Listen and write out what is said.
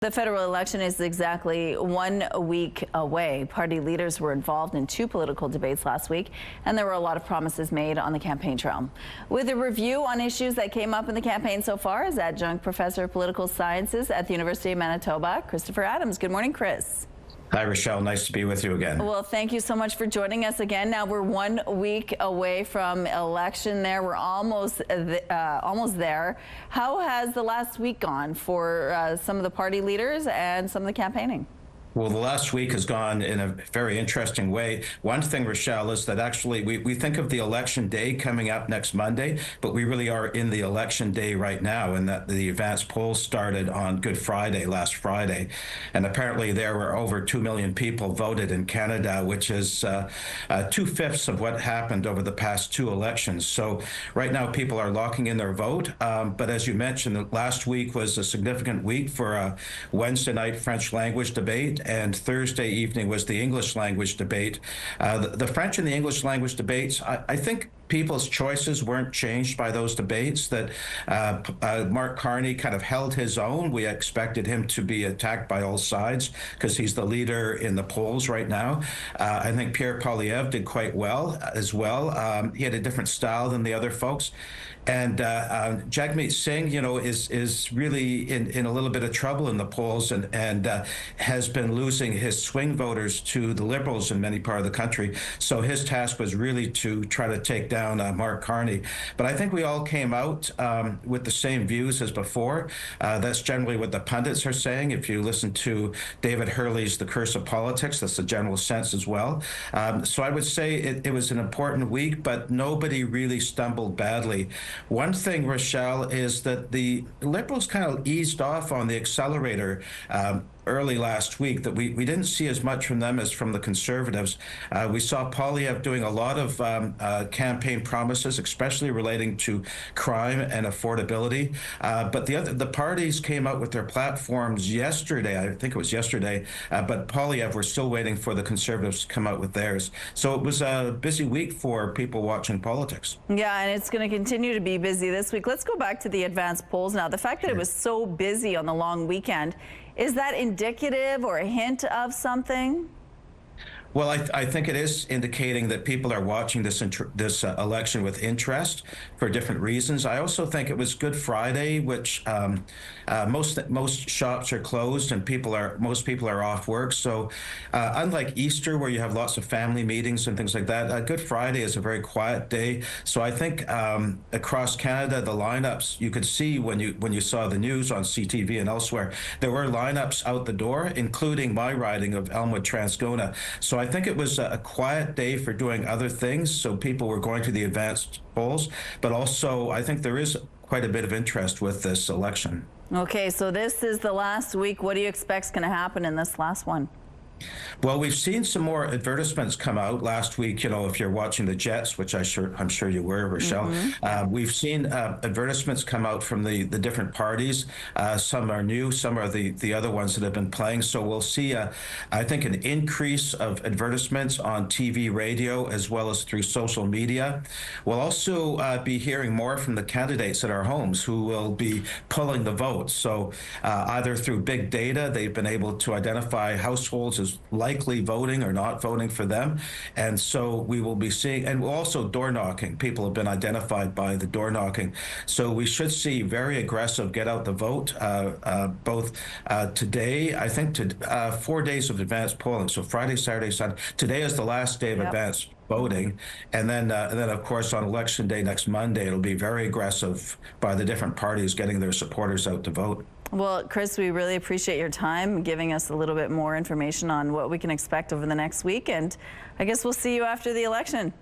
The federal election is exactly 1 week away. Party leaders were involved in 2 political debates last week, and there were a lot of promises made on the campaign trail. With a review on issues that came up in the campaign so far is Adjunct Professor of Political Sciences at the University of Manitoba, Christopher Adams. Good morning, Chris. Hi, Rachel. Nice to be with you again. Well, thank you so much for joining us again. Now we're 1 week away from election there. We're almost there. How has the last week gone for some of the party leaders and some of the campaigning? Well, the last week has gone in a very interesting way. One thing, Rachel, is that actually we think of the election day coming up next Monday, but we really are in the election day right now, and that the advanced polls started on Good Friday, last Friday. And apparently there were over 2 million people voted in Canada, which is 2/5 of what happened over the past 2 elections. So right now people are locking in their vote. But as you mentioned, last week was a significant week for a Wednesday night French language debate. And Thursday evening was the English language debate. The French and the English language debates, I think people's choices weren't changed by those debates, that Mark Carney kind of held his own. We expected him to be attacked by all sides because he's the leader in the polls right now. I think Pierre Poilievre did quite well as well. He had a different style than the other folks. And Jagmeet Singh, is really in a little bit of trouble in the polls and has been losing his swing voters to the Liberals in many parts of the country. So his task was really to try to take down Mark Carney. But I think we all came out with the same views as before. That's generally what the pundits are saying. If you listen to David Hurley's The Curse of Politics, that's the general sense as well. So I would say it was an important week, but nobody really stumbled badly. One thing, Rachel, is that the Liberals kind of eased off on the accelerator early last week, that we didn't see as much from them as from the Conservatives. We saw Poilievre doing a lot of campaign promises, especially relating to crime and affordability. But the parties came out with their platforms yesterday, I think it was yesterday, but Poilievre, we're still waiting for the Conservatives to come out with theirs. So it was a busy week for people watching politics. Yeah, and it's going to continue to be busy this week. Let's go back to the advanced polls now. The fact that it was so busy on the long weekend, is that indicative or a hint of something? Well, I think it is indicating that people are watching this election with interest for different reasons. I also think it was Good Friday, which most shops are closed and most people are off work. So unlike Easter, where you have lots of family meetings and things like that, Good Friday is a very quiet day. So I think across Canada, the lineups, you could see when you saw the news on CTV and elsewhere, there were lineups out the door, including my riding of Elmwood-Transcona. So I think it was a quiet day for doing other things, so people were going to the advanced polls, but also I think there is quite a bit of interest with this election. Okay, so this is the last week. What do you expect is going to happen in this last one? Well, we've seen some more advertisements come out last week. If you're watching the Jets, which I'm sure you were, Rachel, we've seen advertisements come out from the different parties. Some are new, some are the other ones that have been playing. So we'll see, I think, an increase of advertisements on TV, radio, as well as through social media. We'll also be hearing more from the candidates at our homes who will be pulling the votes. So either through big data, they've been able to identify households as likely voting or not voting for them. And so we will be seeing, and also door knocking. People have been identified by the door knocking. So we should see very aggressive get out the vote, both today, I think 4 days of advanced polling. So Friday, Saturday, Sunday. Today is the last day of advanced voting. And then of course, on election day next Monday, it'll be very aggressive by the different parties getting their supporters out to vote. Well, Chris, we really appreciate your time, giving us a little bit more information on what we can expect over the next week. And I guess we'll see you after the election.